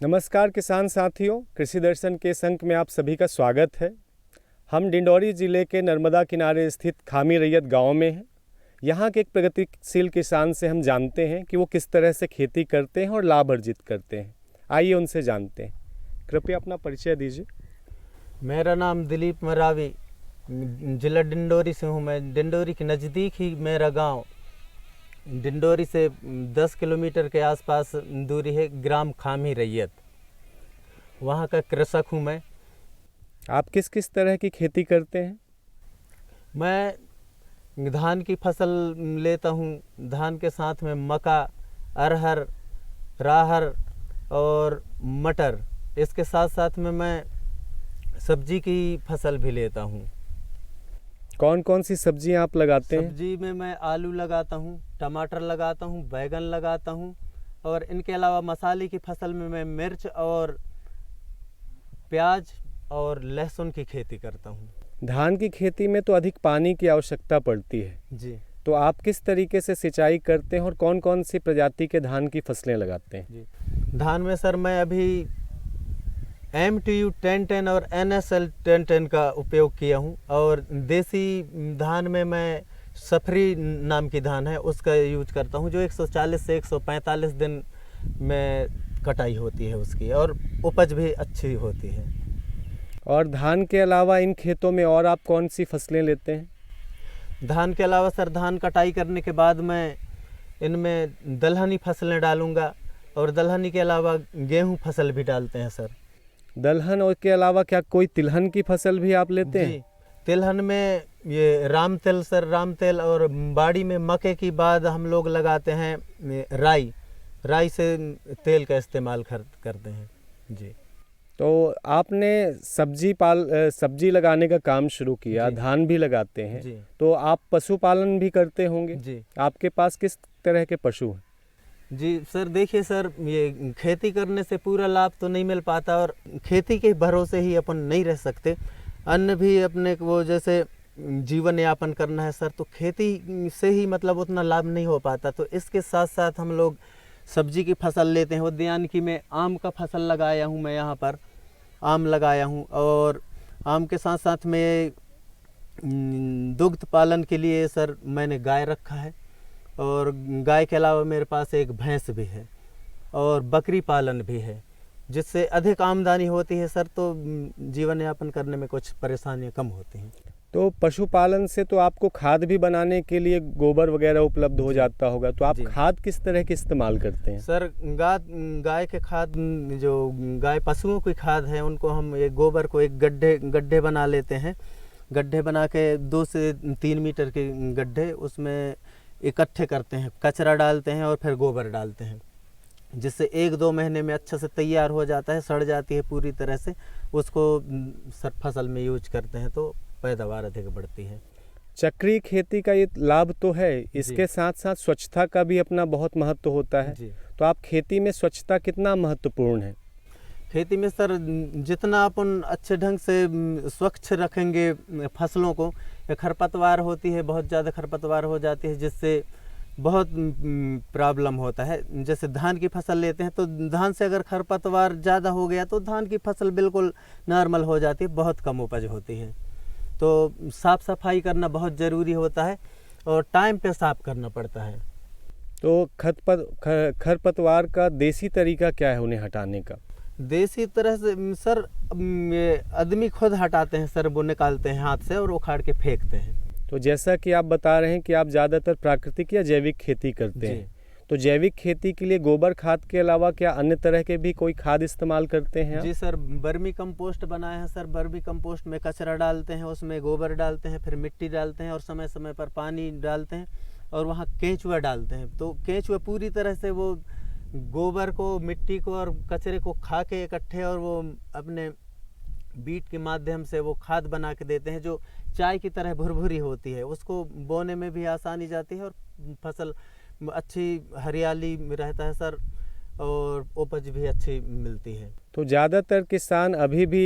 नमस्कार किसान साथियों, कृषि दर्शन के इस अंक में आप सभी का स्वागत है। हम डिंडौरी ज़िले के नर्मदा किनारे स्थित खामी रैयत गांव में हैं। यहाँ के एक प्रगतिशील किसान से हम जानते हैं कि वो किस तरह से खेती करते हैं और लाभ अर्जित करते हैं। आइए उनसे जानते हैं। कृपया अपना परिचय दीजिए। मेरा नाम दिलीप मरावी, जिला डिंडौरी से हूँ। मैं डिंडौरी के नज़दीक ही मेरा गांव, डिंडौरी से 10 किलोमीटर के आसपास दूरी है, ग्राम खामी रैयत। वहाँ का कृषक हूँ मैं। आप किस किस तरह की खेती करते हैं? मैं धान की फसल लेता हूँ। धान के साथ में मक्का, अरहर, राहर और मटर। इसके साथ साथ में मैं सब्जी की फसल भी लेता हूँ। कौन कौन सी सब्जियां आप लगाते हैं? सब्जी में मैं आलू लगाता हूँ, टमाटर लगाता हूँ, बैगन लगाता हूँ और इनके अलावा मसाले की फसल में मैं मिर्च और प्याज और लहसुन की खेती करता हूँ। धान की खेती में तो अधिक पानी की आवश्यकता पड़ती है जी। तो आप किस तरीके से सिंचाई करते हैं और कौन कौन सी प्रजाति के धान की फसलें लगाते हैं? जी, धान में सर मैं अभी MTU 1010 और NSL 1010 का उपयोग किया हूँ और देसी धान में मैं सफरी नाम की धान है उसका यूज करता हूँ, जो 140 से 145 दिन में कटाई होती है उसकी और उपज भी अच्छी होती है। और धान के अलावा इन खेतों में और आप कौन सी फसलें लेते हैं? धान के अलावा सर धान कटाई करने के बाद मैं इनमें दलहनी फसलें डालूँगा और दलहनी के अलावा गेहूँ फसल भी डालते हैं सर। दलहन और के अलावा क्या कोई तिलहन की फसल भी आप लेते हैं? जी, तिलहन में ये राम तेल सर, राम तेल, और बाड़ी में मक्के की बाद हम लोग लगाते हैं राई से तेल का इस्तेमाल करते हैं। जी। तो आपने सब्जी लगाने का काम शुरू किया, धान भी लगाते हैं, जी। तो आप पशुपालन भी करते होंगे। जी। आपके पास किस तरह के पशु हैं? जी सर, देखिए सर, ये खेती करने से पूरा लाभ तो नहीं मिल पाता और खेती के भरोसे ही अपन नहीं रह सकते। अन्य भी अपने वो जैसे जीवन यापन करना है सर, तो खेती से ही मतलब उतना लाभ नहीं हो पाता। तो इसके साथ साथ हम लोग सब्जी की फसल लेते हैं। उद्यानिकी में आम का फसल लगाया हूँ मैं, यहाँ पर आम लगाया हूँ और आम के साथ साथ में दुग्ध पालन के लिए सर मैंने गाय रखा है और गाय के अलावा मेरे पास एक भैंस भी है और बकरी पालन भी है, जिससे अधिक आमदनी होती है सर, तो जीवन यापन करने में कुछ परेशानियां कम होती हैं। तो पशुपालन से तो आपको खाद भी बनाने के लिए गोबर वगैरह उपलब्ध हो जाता होगा, तो आप खाद किस तरह की इस्तेमाल करते हैं? सर गाय के खाद, जो गाय पशुओं की खाद है, उनको हम एक गोबर को एक गड्ढे बना लेते हैं। गड्ढे बना के 2 से 3 मीटर के गड्ढे, उसमें इकट्ठे करते हैं, कचरा डालते हैं और फिर गोबर डालते हैं, जिससे 1-2 महीने में अच्छा से तैयार हो जाता है, सड़ जाती है पूरी तरह से। उसको सर फसल में यूज करते हैं तो पैदावार अधिक बढ़ती है। चक्रीय खेती का ये लाभ तो है, इसके साथ साथ स्वच्छता का भी अपना बहुत महत्व होता है। तो आप खेती में स्वच्छता कितना महत्वपूर्ण है? खेती में सर जितना अपन अच्छे ढंग से स्वच्छ रखेंगे फसलों को, खरपतवार होती है, बहुत ज़्यादा खरपतवार हो जाती है, जिससे बहुत प्रॉब्लम होता है। जैसे धान की फसल लेते हैं तो धान से अगर खरपतवार ज़्यादा हो गया तो धान की फसल बिल्कुल नॉर्मल हो जाती है, बहुत कम उपज होती है। तो साफ़ सफाई करना बहुत ज़रूरी होता है और टाइम पे साफ करना पड़ता है। तो खरपतवार का देसी तरीका क्या है उन्हें हटाने का? देसी तरह से सर आदमी खुद हटाते हैं सर, वो निकालते हैं हाथ से और उखाड़ के फेंकते हैं। तो जैसा कि आप बता रहे हैं कि आप ज़्यादातर प्राकृतिक या जैविक खेती करते हैं, तो जैविक खेती के लिए गोबर खाद के अलावा क्या अन्य तरह के भी कोई खाद इस्तेमाल करते हैं? जी सर, वर्मी कंपोस्ट बनाए हैं सर। वर्मी कंपोस्ट में कचरा डालते हैं, उसमें गोबर डालते हैं, फिर मिट्टी डालते हैं और समय समय पर पानी डालते हैं और वहाँ केंचुआ डालते हैं। तो केंचुआ पूरी तरह से वो गोबर को, मिट्टी को और कचरे को खा के इकट्ठे और वो अपने बीट के माध्यम से वो खाद बना के देते हैं, जो चाय की तरह भुरभुरी होती है। उसको बोने में भी आसानी जाती है और फसल अच्छी हरियाली रहता है सर और उपज भी अच्छी मिलती है। तो ज़्यादातर किसान अभी भी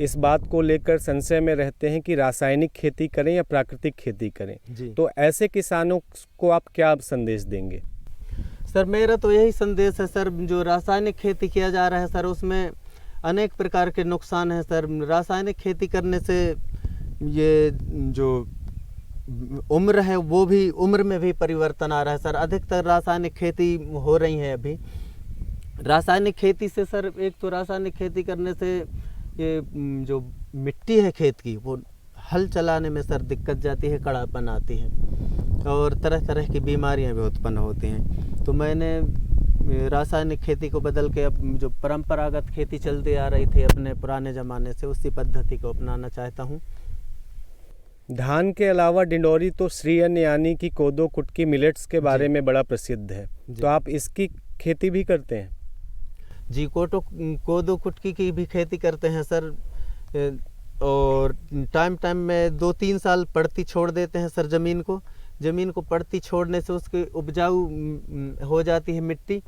इस बात को लेकर संशय में रहते हैं कि रासायनिक खेती करें या प्राकृतिक खेती करें। जी। तो ऐसे किसानों को आप क्या संदेश देंगे? सर मेरा तो यही संदेश है सर, जो रासायनिक खेती किया जा रहा है सर उसमें अनेक प्रकार के नुकसान हैं सर। रासायनिक खेती करने से ये जो उम्र है वो भी, उम्र में भी परिवर्तन आ रहा है सर। अधिकतर रासायनिक खेती हो रही है अभी। रासायनिक खेती से सर, एक तो रासायनिक खेती करने से ये जो मिट्टी है खेत की, वो हल चलाने में सर दिक्कत जाती है, कड़ापन आती है और तरह तरह की बीमारियां भी उत्पन्न होती हैं। तो मैंने रासायनिक खेती को बदल के अब जो परंपरागत खेती चलती आ रही थी अपने पुराने ज़माने से, उसी पद्धति को अपनाना चाहता हूँ। धान के अलावा डिंडोरी तो श्री अन्न यानी कि कोदो कुटकी मिलेट्स के बारे में बड़ा प्रसिद्ध है, तो आप इसकी खेती भी करते हैं? जी, कोदो कुटकी की भी खेती करते हैं सर, और टाइम टाइम में 2-3 साल पड़ती छोड़ देते हैं सर ज़मीन को पड़ती छोड़ने से उसकी उपजाऊ हो जाती है मिट्टी।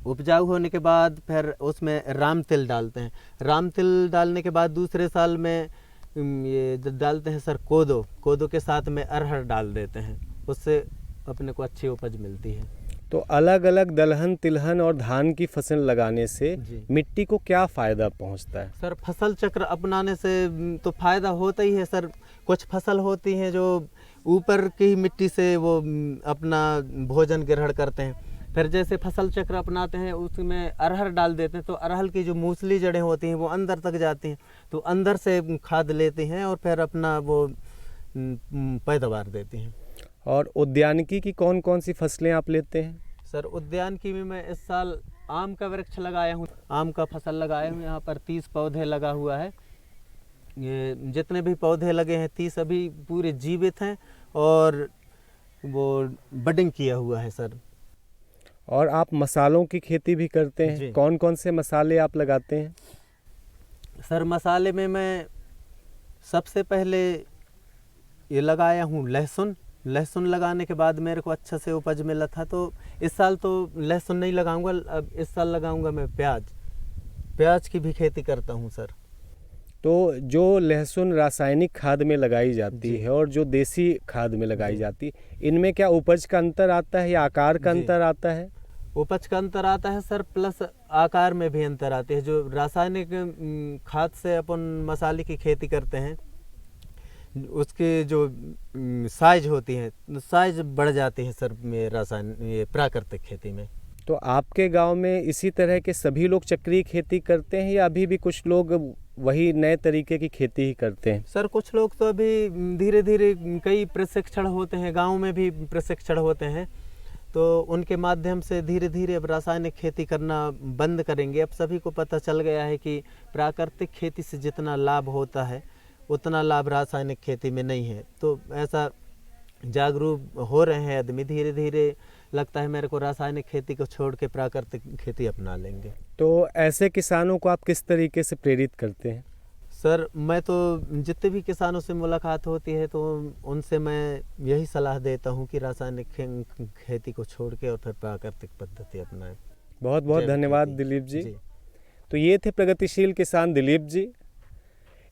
उपजाऊ होने के बाद फिर उसमें राम तिल डालते हैं। राम तिल डालने के बाद दूसरे साल में ये डालते हैं सर कोदो के साथ में अरहर डाल देते हैं, उससे अपने को अच्छी उपज मिलती है। तो अलग अलग दलहन तिलहन और धान की फसल लगाने से मिट्टी को क्या फ़ायदा पहुंचता है? सर फसल चक्र अपनाने से तो फ़ायदा होता ही है सर। कुछ फसल होती हैं जो ऊपर की मिट्टी से वो अपना भोजन ग्रहण करते हैं, फिर जैसे फसल चक्र अपनाते हैं उसमें अरहर डाल देते हैं तो अरहर की जो मूसली जड़ें होती हैं वो अंदर तक जाती हैं, तो अंदर से खाद लेते हैं और फिर अपना वो पैदावार देती हैं। और उद्यानिकी की कौन कौन सी फसलें आप लेते हैं? सर उद्यानिकी में मैं इस साल आम का वृक्ष लगाया हूँ, आम का फसल लगाया हूँ। यहाँ पर 30 पौधे लगा हुआ है। ये जितने भी पौधे लगे हैं 30 अभी पूरे जीवित हैं और वो बडिंग किया हुआ है सर। और आप मसालों की खेती भी करते हैं, कौन कौन से मसाले आप लगाते हैं? सर मसाले में मैं सबसे पहले ये लगाया हूँ लहसुन लगाने के बाद मेरे को अच्छा से उपज मिला था, तो इस साल तो लहसुन नहीं लगाऊंगा, अब इस साल लगाऊंगा मैं प्याज की भी खेती करता हूँ सर। तो जो लहसुन रासायनिक खाद में लगाई जाती है और जो देसी खाद में लगाई जाती है, इनमें क्या उपज का अंतर आता है या आकार का अंतर आता है? उपज का अंतर आता है सर, प्लस आकार में भी अंतर आते हैं। जो रासायनिक खाद से अपन मसाले की खेती करते हैं उसके जो साइज होती है, साइज बढ़ जाती है सर ये प्राकृतिक खेती में। तो आपके गांव में इसी तरह के सभी लोग चक्रीय खेती करते हैं या अभी भी कुछ लोग वही नए तरीके की खेती ही करते हैं? सर कुछ लोग तो अभी धीरे धीरे कई प्रशिक्षण होते हैं, गांव में भी प्रशिक्षण होते हैं, तो उनके माध्यम से धीरे धीरे अब रासायनिक खेती करना बंद करेंगे। अब सभी को पता चल गया है कि प्राकृतिक खेती से जितना लाभ होता है उतना लाभ रासायनिक खेती में नहीं है। तो ऐसा जागरूक हो रहे हैं आदमी, धीरे धीरे लगता है मेरे को रासायनिक खेती को छोड़ के प्राकृतिक खेती अपना लेंगे। तो ऐसे किसानों को आप किस तरीके से प्रेरित करते हैं? सर मैं तो जितने भी किसानों से मुलाकात होती है तो उनसे मैं यही सलाह देता हूं कि रासायनिक खेती को छोड़ के और फिर प्राकृतिक पद्धति अपनाएं। बहुत बहुत धन्यवाद दिलीप जी। तो ये थे प्रगतिशील किसान दिलीप जी।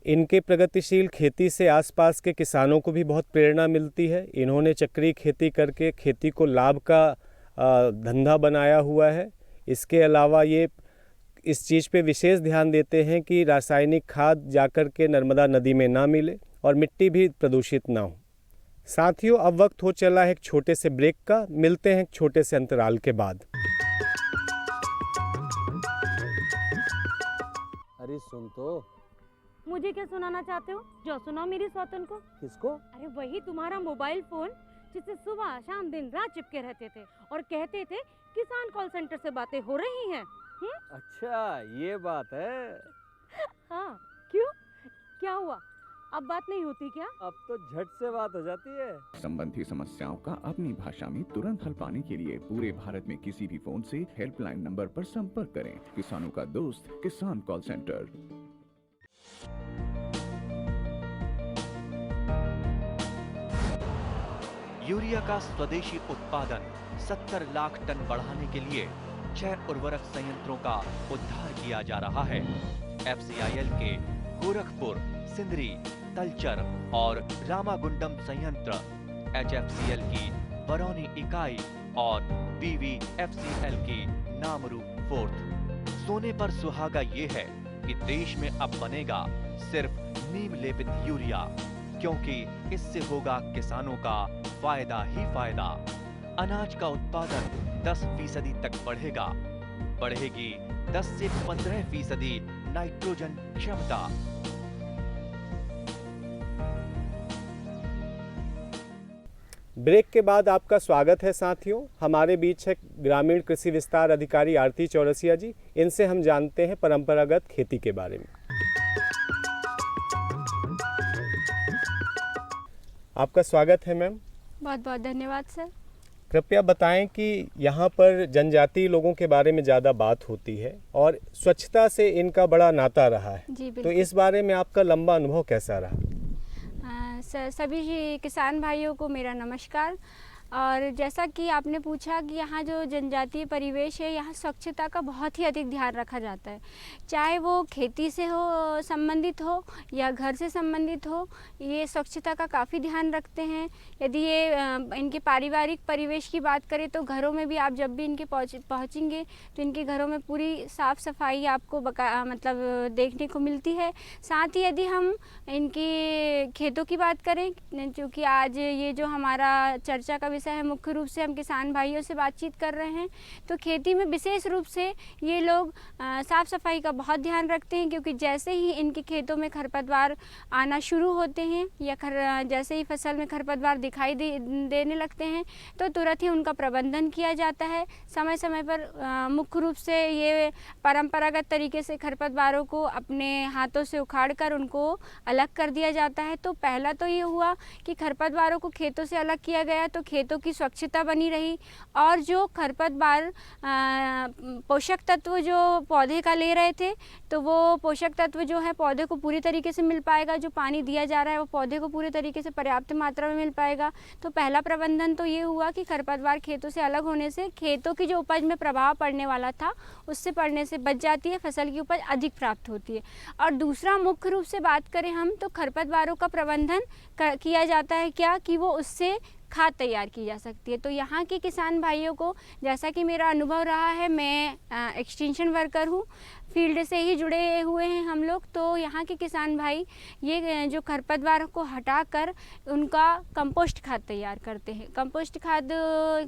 इनके प्रगतिशील खेती से आसपास के किसानों को भी बहुत प्रेरणा मिलती है। इन्होंने चक्रीय खेती करके खेती को लाभ का धंधा बनाया हुआ है। इसके अलावा ये इस चीज़ पे विशेष ध्यान देते हैं कि रासायनिक खाद जाकर के नर्मदा नदी में ना मिले और मिट्टी भी प्रदूषित ना हो। साथियों, अब वक्त हो चला है एक छोटे से ब्रेक का। मिलते हैं एक छोटे से अंतराल के बाद। अरे सुन तो। मुझे क्या सुनाना चाहते हो? जो सुनाओ मेरी सौतन को। किसको? अरे वही तुम्हारा मोबाइल फोन जिससे सुबह शाम दिन रात चिपके रहते थे और कहते थे किसान कॉल सेंटर से बातें हो रही हैं। अच्छा ये बात है। हाँ, क्यों? क्या हुआ? अब बात नहीं होती क्या? अब तो झट से बात हो जाती है। संबंधी समस्याओं का अपनी भाषा में तुरंत हल पाने के लिए पूरे भारत में किसी भी फोन से हेल्पलाइन नंबर पर संपर्क करें। किसानों का दोस्त किसान कॉल सेंटर। यूरिया का स्वदेशी उत्पादन 70 लाख टन बढ़ाने के लिए 6 उर्वरक संयंत्रों का उद्धार किया जा रहा है। FCIL के गोरखपुर, सिंदरी, तलचर और रामागुंडम संयंत्र, HFCL की बरौनी इकाई और बीवी FCL की नामरू 4th। सोने पर सुहागा ये है कि देश में अब बनेगा सिर्फ नीम लेपित यूरिया, क्योंकि इससे होगा किसानों का फायदा ही फायदा। अनाज का उत्पादन 10% तक बढ़ेगा, बढ़ेगी 10 से 15% नाइट्रोजन क्षमता। ब्रेक के बाद आपका स्वागत है साथियों। हमारे बीच है ग्रामीण कृषि विस्तार अधिकारी आरती चौरसिया जी। इनसे हम जानते हैं परंपरागत खेती के बारे में। आपका स्वागत है मैम। बहुत बहुत धन्यवाद सर। कृपया बताएं कि यहाँ पर जनजातीय लोगों के बारे में ज़्यादा बात होती है और स्वच्छता से इनका बड़ा नाता रहा है, जी तो बिल्कुल। इस बारे में आपका लंबा अनुभव कैसा रहा? सर, सभी किसान भाइयों को मेरा नमस्कार। और जैसा कि आपने पूछा कि यहाँ जो जनजातीय परिवेश है, यहाँ स्वच्छता का बहुत ही अधिक ध्यान रखा जाता है, चाहे वो खेती से हो संबंधित हो या घर से संबंधित हो। ये स्वच्छता का काफ़ी ध्यान रखते हैं। यदि ये इनके पारिवारिक परिवेश की बात करें तो घरों में भी आप जब भी इनके पहुँचेंगे तो इनके घरों में पूरी साफ़ सफाई आपको मतलब देखने को मिलती है। साथ ही यदि हम इनकी खेतों की बात करें, क्योंकि आज ये जो हमारा चर्चा का है, मुख्य रूप से हम किसान भाइयों से बातचीत कर रहे हैं, तो खेती में विशेष रूप से ये लोग साफ़ सफाई का बहुत ध्यान रखते हैं, क्योंकि जैसे ही इनके खेतों में खरपतवार आना शुरू होते हैं या जैसे ही फसल में खरपतवार दिखाई देने लगते हैं तो तुरंत ही उनका प्रबंधन किया जाता है। समय समय पर मुख्य रूप से ये परंपरागत तरीके से खरपतवारों को अपने हाथों से उखाड़ कर उनको अलग कर दिया जाता है। तो पहला तो ये हुआ कि खरपतवारों को खेतों से अलग किया गया, तो खेतों की स्वच्छता बनी रही, और जो खरपतवार पोषक तत्व जो पौधे का ले रहे थे, तो वो पोषक तत्व जो है पौधे को पूरी तरीके से मिल पाएगा। जो पानी दिया जा रहा है वो पौधे को पूरी तरीके से पर्याप्त मात्रा में मिल पाएगा। तो पहला प्रबंधन तो ये हुआ कि खरपतवार खेतों से अलग होने से खेतों की जो उपज में प्रभाव पड़ने वाला था उससे पड़ने से बच जाती है, फसल की उपज अधिक प्राप्त होती है। और दूसरा मुख्य रूप से बात करें हम, तो खरपतवारों का प्रबंधन किया जाता है क्या कि वो उससे खाद तैयार की जा सकती है। तो यहाँ के किसान भाइयों को, जैसा कि मेरा अनुभव रहा है, मैं एक्सटेंशन वर्कर हूँ, फील्ड से ही जुड़े हुए हैं हम लोग, तो यहाँ के किसान भाई ये जो खरपतवार को हटाकर उनका कंपोस्ट खाद तैयार करते हैं। कंपोस्ट खाद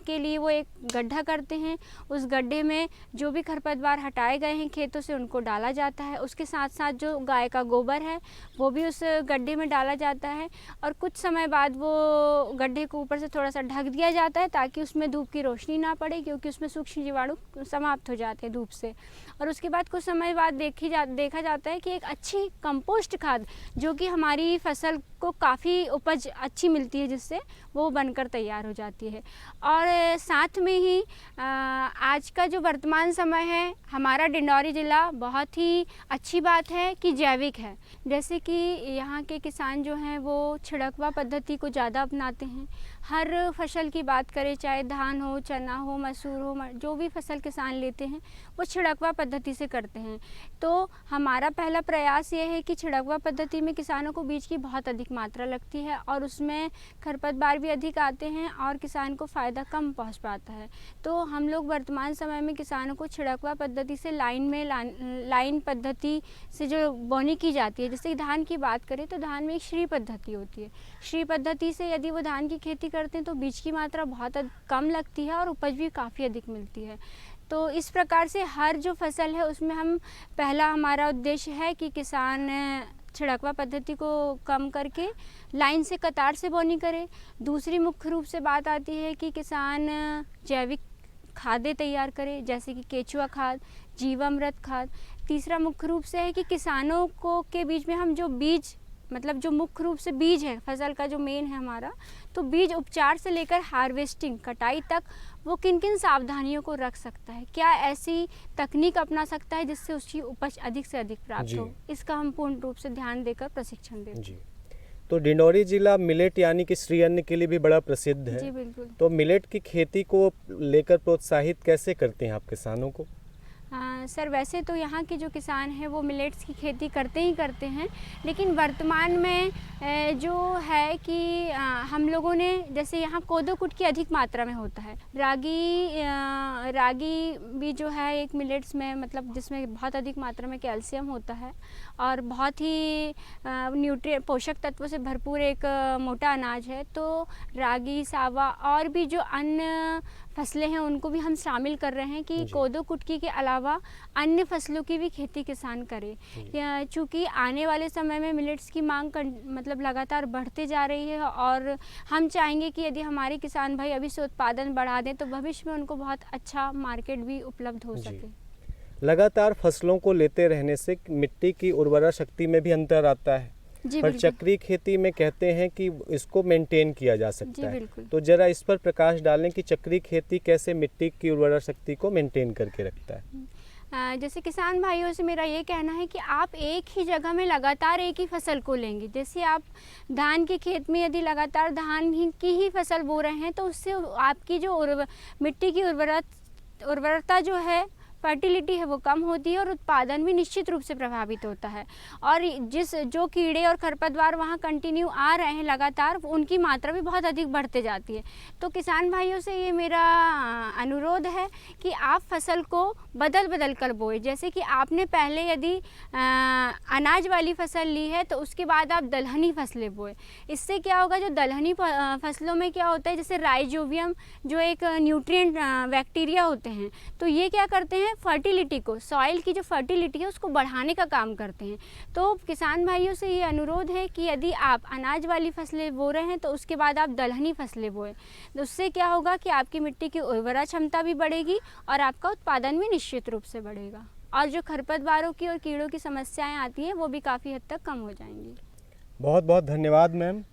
के लिए वो एक गड्ढा करते हैं, उस गड्ढे में जो भी खरपतवार हटाए गए हैं खेतों से उनको डाला जाता है। उसके साथ साथ जो गाय का गोबर है वो भी उस गड्ढे में डाला जाता है, और कुछ समय बाद वो गड्ढे को ऊपर से थोड़ा सा ढक दिया जाता है ताकि उसमें धूप की रोशनी ना पड़े, क्योंकि उसमें सूक्ष्म जीवाणु समाप्त हो जाते हैं धूप से। और उसके बाद कुछ समय बाद देखा जाता है कि एक अच्छी कंपोस्ट खाद, जो कि हमारी फसल को काफ़ी उपज अच्छी मिलती है, जिससे वो बनकर तैयार हो जाती है। और साथ में ही आज का जो वर्तमान समय है, हमारा डिंडौरी ज़िला बहुत ही अच्छी बात है कि जैविक है। जैसे कि यहाँ के किसान जो हैं वो छिड़कवा पद्धति को ज़्यादा अपनाते हैं। हर फसल की बात करें, चाहे धान हो, चना हो, मसूर हो, जो भी फसल किसान लेते हैं वो छिड़कवा पद्धति से करते हैं। तो हमारा पहला प्रयास ये है कि छिड़कवा पद्धति में किसानों को बीज की बहुत अधिक मात्रा लगती है और उसमें खरपतवार भी अधिक आते हैं और किसान को फ़ायदा कम पहुंच पाता है। तो हम लोग वर्तमान समय में किसानों को छिड़कवा पद्धति से लाइन पद्धति से जो बोनी की जाती है, जैसे धान की बात करें तो धान में एक श्री पद्धति होती है। श्री पद्धति से यदि वो धान की खेती करते हैं तो बीज की मात्रा बहुत कम लगती है और उपज भी काफ़ी अधिक मिलती है। तो इस प्रकार से हर जो फसल है उसमें हम पहला हमारा उद्देश्य है कि किसान छिड़कवा पद्धति को कम करके लाइन से कतार से बोनी करे। दूसरी मुख्य रूप से बात आती है कि किसान जैविक खादें तैयार करे, जैसे कि केचुआ खाद, जीवामृत खाद। तीसरा मुख्य रूप से है कि किसानों को के बीच में हम जो बीज, मतलब जो मुख्य रूप से बीज है फसल का जो मेन है हमारा, तो बीज उपचार से लेकर हार्वेस्टिंग कटाई तक वो किन किन सावधानियों को रख सकता है, क्या ऐसी तकनीक अपना सकता है जिससे उसकी उपज अधिक से अधिक प्राप्त हो, इसका हम पूर्ण रूप से ध्यान देकर प्रशिक्षण देते हैं। तो डिंडौरी जिला मिलेट यानी कि श्री अन्न के लिए भी बड़ा प्रसिद्ध है। जी बिल्कुल। तो मिलेट की खेती को लेकर प्रोत्साहित कैसे करते हैं आप किसानों को? सर वैसे तो यहाँ के जो किसान हैं वो मिलेट्स की खेती करते ही करते हैं, लेकिन वर्तमान में जो है कि हम लोगों ने जैसे यहाँ कोदो कुट की अधिक मात्रा में होता है। रागी भी जो है एक मिलेट्स में मतलब जिसमें बहुत अधिक मात्रा में कैल्शियम होता है और बहुत ही पोषक तत्वों से भरपूर एक मोटा अनाज है। तो रागी, सावा और भी जो अन्य फसलें हैं उनको भी हम शामिल कर रहे हैं कि कोदो कुटकी के अलावा अन्य फसलों की भी खेती किसान करे। चूँकि आने वाले समय में मिलेट्स की मांग मतलब लगातार बढ़ते जा रही है और हम चाहेंगे कि यदि हमारे किसान भाई अभी से उत्पादन बढ़ा दें तो भविष्य में उनको बहुत अच्छा मार्केट भी उपलब्ध हो सके। लगातार फसलों को लेते रहने से मिट्टी की उर्वरा शक्ति में भी अंतर आता है, पर चक्री खेती में कहते हैं कि इसको मेंटेन किया जा सकता है। तो जरा इस पर प्रकाश डालें कि चक्री खेती कैसे मिट्टी की उर्वरा शक्ति को मेंटेन करके रखता है। जैसे किसान भाइयों से मेरा ये कहना है कि आप एक ही जगह में लगातार एक ही फसल को लेंगे। जैसे आप धान के खेत में यदि लगातार धान की ही फसल बो रहे हैं तो उससे आपकी जो मिट्टी की उर्वरता जो है, फर्टिलिटी है, वो कम होती है और उत्पादन भी निश्चित रूप से प्रभावित होता है। और जो कीड़े और खरपतवार वहाँ कंटिन्यू आ रहे हैं लगातार, उनकी मात्रा भी बहुत अधिक बढ़ते जाती है। तो किसान भाइयों से ये मेरा अनुरोध है कि आप फसल को बदल कर बोए। जैसे कि आपने पहले यदि अनाज वाली फसल ली है तो उसके बाद आप दलहनी फसलें बोए। इससे क्या होगा, जो दलहनी फसलों में क्या होता है, जैसे राइजोबियम जो एक न्यूट्रिएंट बैक्टीरिया होते हैं, तो ये क्या करते हैं, फर्टिलिटी को, सॉइल की जो फर्टिलिटी है उसको बढ़ाने का काम करते हैं। तो किसान भाइयों से ये अनुरोध है कि यदि आप अनाज वाली फसलें बो रहे हैं तो उसके बाद आप दलहनी फसलें बोएं। तो उससे क्या होगा कि आपकी मिट्टी की उर्वरा क्षमता भी बढ़ेगी और आपका उत्पादन भी निश्चित रूप से बढ़ेगा और जो खरपतवारों की और कीड़ों की समस्याएं आती हैं वो भी काफ़ी हद तक कम हो जाएंगी। बहुत बहुत धन्यवाद मैम।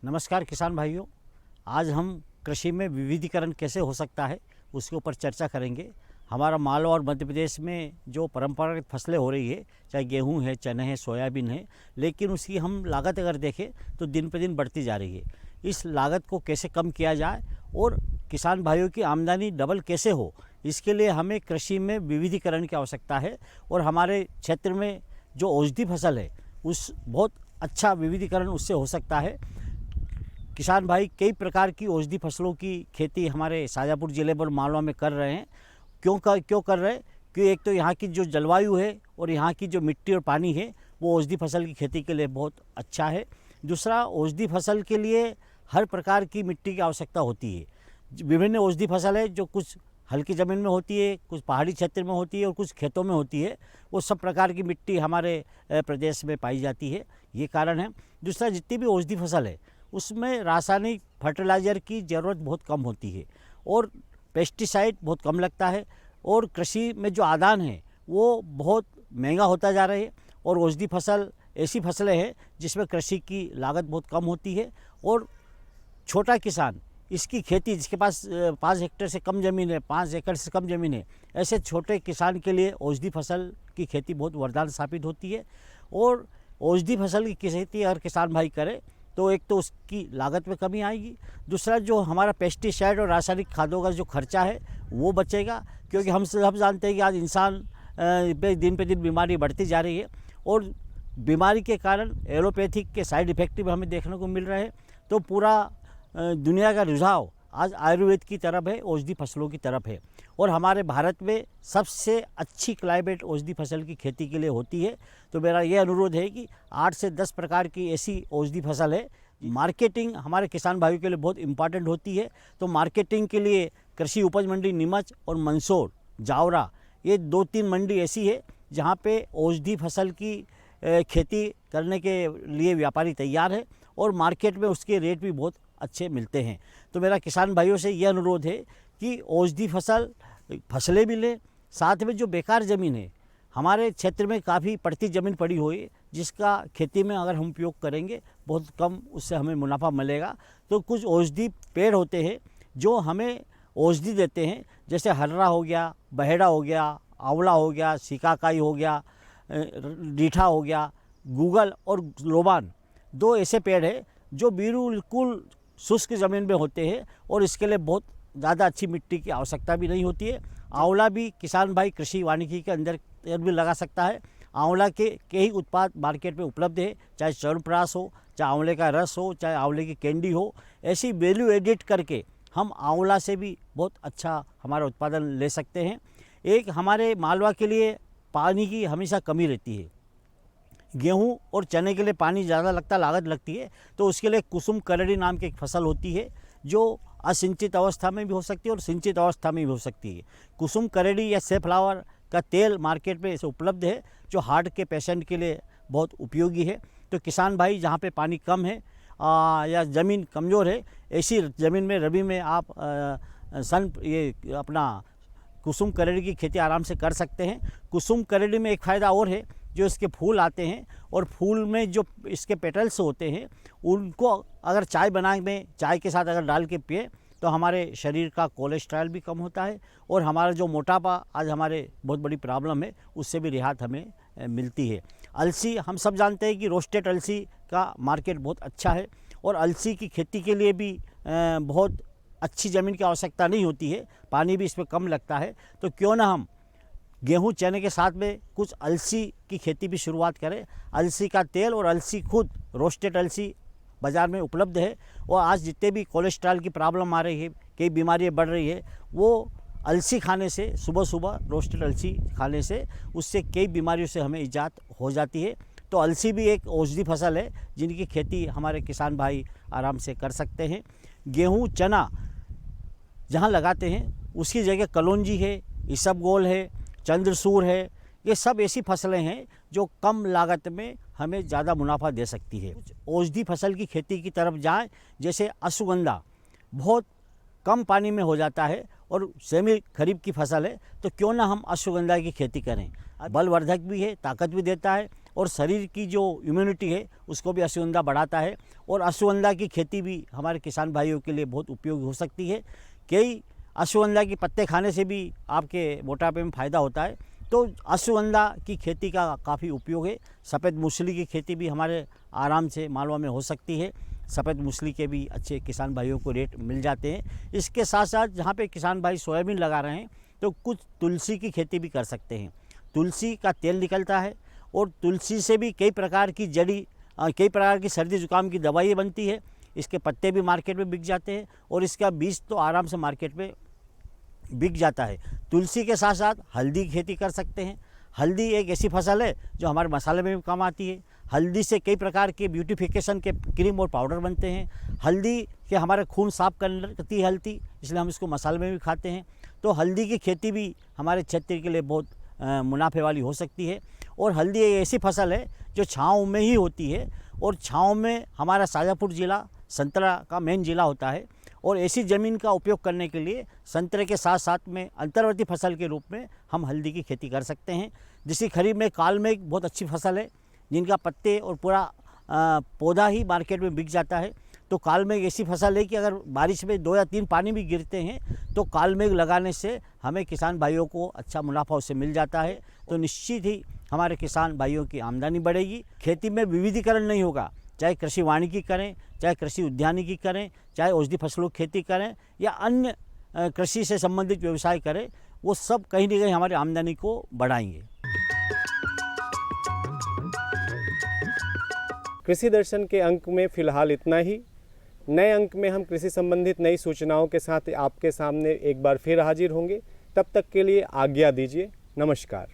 नमस्कार किसान भाइयों, आज हम कृषि में विविधीकरण कैसे हो सकता है उसके ऊपर चर्चा करेंगे। हमारा मालवा और मध्य प्रदेश में जो परंपरागत फसलें हो रही है, चाहे गेहूं है, चने हैं, सोयाबीन है, लेकिन उसकी हम लागत अगर देखें तो दिन पर दिन बढ़ती जा रही है। इस लागत को कैसे कम किया जाए और किसान भाइयों की आमदनी डबल कैसे हो, इसके लिए हमें कृषि में विविधीकरण की आवश्यकता है। और हमारे क्षेत्र में जो औषधि फसल है उस बहुत अच्छा विविधीकरण उससे हो सकता है। किसान भाई कई प्रकार की औषधि फसलों की खेती हमारे शाजापुर ज़िले पर मालवा में कर रहे हैं। क्यों कर रहे हैं? क्योंकि एक तो यहाँ की जो जलवायु है और यहाँ की जो मिट्टी और पानी है वो औषधि फसल की खेती के लिए बहुत अच्छा है। दूसरा, औषधि फसल के लिए हर प्रकार की मिट्टी की आवश्यकता होती है। विभिन्न औषधि फसल है जो कुछ हल्की ज़मीन में होती है, कुछ पहाड़ी क्षेत्र में होती है और कुछ खेतों में होती है। वो सब प्रकार की मिट्टी हमारे प्रदेश में पाई जाती है, ये कारण है। दूसरा, जितनी भी औषधि फसल है उसमें रासायनिक फर्टिलाइज़र की ज़रूरत बहुत कम होती है और पेस्टिसाइड बहुत कम लगता है और कृषि में जो आदान है वो बहुत महंगा होता जा रहा है। और औषधि फसल ऐसी फसलें हैं जिसमें कृषि की लागत बहुत कम होती है और छोटा किसान इसकी खेती, जिसके पास 5 हेक्टेयर से कम ज़मीन है, 5 एकड़ से कम ज़मीन है, ऐसे छोटे किसान के लिए औषधि फसल की खेती बहुत वरदान साबित होती है। और औषधि फसल की खेती अगर किसान भाई करे तो एक तो उसकी लागत में कमी आएगी, दूसरा जो हमारा पेस्टिसाइड और रासायनिक खादों का जो खर्चा है वो बचेगा। क्योंकि हम सब जानते हैं कि आज इंसान पे दिन बीमारी बढ़ती जा रही है और बीमारी के कारण एलोपैथिक के साइड इफेक्ट भी हमें देखने को मिल रहे हैं। तो पूरा दुनिया का रुझाव आज आयुर्वेद की तरफ है, औषधि फसलों की तरफ है। और हमारे भारत में सबसे अच्छी क्लाइमेट औषधि फसल की खेती के लिए होती है। तो मेरा ये अनुरोध है कि 8 से 10 प्रकार की ऐसी औषधि फसल है। मार्केटिंग हमारे किसान भाइयों के लिए बहुत इम्पॉर्टेंट होती है। तो मार्केटिंग के लिए कृषि उपज मंडी नीमच और मंदसौर, जावरा, ये 2-3 मंडी ऐसी है जहाँ पे औषधि फसल की खेती करने के लिए व्यापारी तैयार है और मार्केट में उसके रेट भी बहुत अच्छे मिलते हैं। तो मेरा किसान भाइयों से ये अनुरोध है कि औषधि फसलें भी लें, साथ में जो बेकार ज़मीन है, हमारे क्षेत्र में काफ़ी पड़ती ज़मीन पड़ी हुई है जिसका खेती में अगर हम उपयोग करेंगे बहुत कम उससे हमें मुनाफा मिलेगा। तो कुछ औषधि पेड़ होते हैं जो हमें औषधि देते हैं, जैसे हर्रा हो गया, बहेड़ा हो गया, आंवला हो गया, सिकाकाई हो गया, रीठा हो गया, गूगल और लोबान, 2 ऐसे पेड़ हैं जो बिल्कुल शुष्क ज़मीन में होते हैं और इसके लिए बहुत ज़्यादा अच्छी मिट्टी की आवश्यकता भी नहीं होती है। आंवला भी किसान भाई कृषि वानिकी के अंदर भी लगा सकता है। आंवला के कई उत्पाद मार्केट में उपलब्ध है, चाहे च्यवनप्राश हो, चाहे आंवले का रस हो, चाहे आंवले की कैंडी हो। ऐसी वैल्यू एडिट करके हम आंवला से भी बहुत अच्छा हमारा उत्पादन ले सकते हैं। एक हमारे मालवा के लिए पानी की हमेशा कमी रहती है। गेहूं और चने के लिए पानी ज़्यादा लागत लगती है, तो उसके लिए कुसुम करड़ी नाम की एक फसल होती है जो असिंचित अवस्था में भी हो सकती है और सिंचित अवस्था में भी हो सकती है। कुसुम करड़ी या सेफ्लावर का तेल मार्केट में ऐसे उपलब्ध है जो हार्ट के पेशेंट के लिए बहुत उपयोगी है। तो किसान भाई जहाँ पे पानी कम है या ज़मीन कमज़ोर है, ऐसी ज़मीन में रबी में आप अपना कुसुम करड़ी की खेती आराम से कर सकते हैं। कुसुम करड़ी में एक फ़ायदा और है, जो इसके फूल आते हैं और फूल में जो इसके पेटल्स होते हैं उनको अगर चाय बनाने में चाय के साथ अगर डाल के पिए तो हमारे शरीर का कोलेस्ट्रॉल भी कम होता है और हमारा जो मोटापा आज हमारे बहुत बड़ी प्रॉब्लम है उससे भी राहत हमें मिलती है। अलसी हम सब जानते हैं कि रोस्टेड अलसी का मार्केट बहुत अच्छा है और अलसी की खेती के लिए भी बहुत अच्छी ज़मीन की आवश्यकता नहीं होती है, पानी भी इसमें कम लगता है। तो क्यों ना हम गेहूं चने के साथ में कुछ अलसी की खेती भी शुरुआत करें। अलसी का तेल और अलसी खुद रोस्टेड अलसी बाज़ार में उपलब्ध है और आज जितने भी कोलेस्ट्रॉल की प्रॉब्लम आ रही है, कई बीमारियां बढ़ रही है, वो अलसी खाने से, सुबह सुबह रोस्टेड अलसी खाने से उससे कई बीमारियों से हमें इजात हो जाती है। तो अलसी भी एक औषधि फसल है जिनकी खेती हमारे किसान भाई आराम से कर सकते हैं। गेहूँ चना जहाँ लगाते हैं उसकी जगह कलौंजी है, इसबगोल है, चंद्रसूर है, ये सब ऐसी फसलें हैं जो कम लागत में हमें ज़्यादा मुनाफा दे सकती है। औषधि फसल की खेती की तरफ जाएं, जैसे अश्वगंधा बहुत कम पानी में हो जाता है और सेमी खरीफ की फसल है, तो क्यों ना हम अश्वगंधा की खेती करें। बलवर्धक भी है, ताकत भी देता है और शरीर की जो इम्यूनिटी है उसको भी अश्वगंधा बढ़ाता है और अश्वगंधा की खेती भी हमारे किसान भाइयों के लिए बहुत उपयोगी हो सकती है। कई अश्वगंधा के पत्ते खाने से भी आपके मोटापे में फ़ायदा होता है, तो अश्वगंधा की खेती का काफ़ी उपयोग है। सफ़ेद मूसली की खेती भी हमारे आराम से मालवा में हो सकती है। सफ़ेद मूसली के भी अच्छे किसान भाइयों को रेट मिल जाते हैं। इसके साथ साथ जहाँ पे किसान भाई सोयाबीन लगा रहे हैं तो कुछ तुलसी की खेती भी कर सकते हैं। तुलसी का तेल निकलता है और तुलसी से भी कई प्रकार की सर्दी जुकाम की दवाई बनती है। इसके पत्ते भी मार्केट में बिक जाते हैं और इसका बीज तो आराम से मार्केट में बिक जाता है। तुलसी के साथ साथ हल्दी की खेती कर सकते हैं। हल्दी एक ऐसी फसल है जो हमारे मसाले में भी काम आती है। हल्दी से कई प्रकार के ब्यूटिफिकेशन के क्रीम और पाउडर बनते हैं। हल्दी के हमारे खून साफ करती है हल्दी, इसलिए हम इसको मसाले में भी खाते हैं। तो हल्दी की खेती भी हमारे क्षेत्र के लिए बहुत मुनाफे वाली हो सकती है। और हल्दी एक ऐसी फसल है जो छाँव में ही होती है और छाँव में हमारा शाजापुर ज़िला संतरा का मेन ज़िला होता है और ऐसी ज़मीन का उपयोग करने के लिए संतरे के साथ साथ में अंतर्वर्ती फसल के रूप में हम हल्दी की खेती कर सकते हैं। जिसकी खरीफ में कालमेघ बहुत अच्छी फसल है, जिनका पत्ते और पूरा पौधा ही मार्केट में बिक जाता है। तो कालमेघ ऐसी फसल है कि अगर बारिश में 2 या 3 पानी भी गिरते हैं तो कालमेघ लगाने से हमें किसान भाइयों को अच्छा मुनाफा उससे मिल जाता है। तो निश्चित ही हमारे किसान भाइयों की आमदनी बढ़ेगी। खेती में विविधीकरण नहीं होगा, चाहे कृषि वानिकी करें, चाहे कृषि उद्यानिकी करें, चाहे औषधि फसलों की खेती करें या अन्य कृषि से संबंधित व्यवसाय करें, वो सब कहीं ना कहीं हमारी आमदनी को बढ़ाएंगे। कृषि दर्शन के अंक में फ़िलहाल इतना ही। नए अंक में हम कृषि संबंधित नई सूचनाओं के साथ आपके सामने एक बार फिर हाजिर होंगे। तब तक के लिए आज्ञा दीजिए। नमस्कार।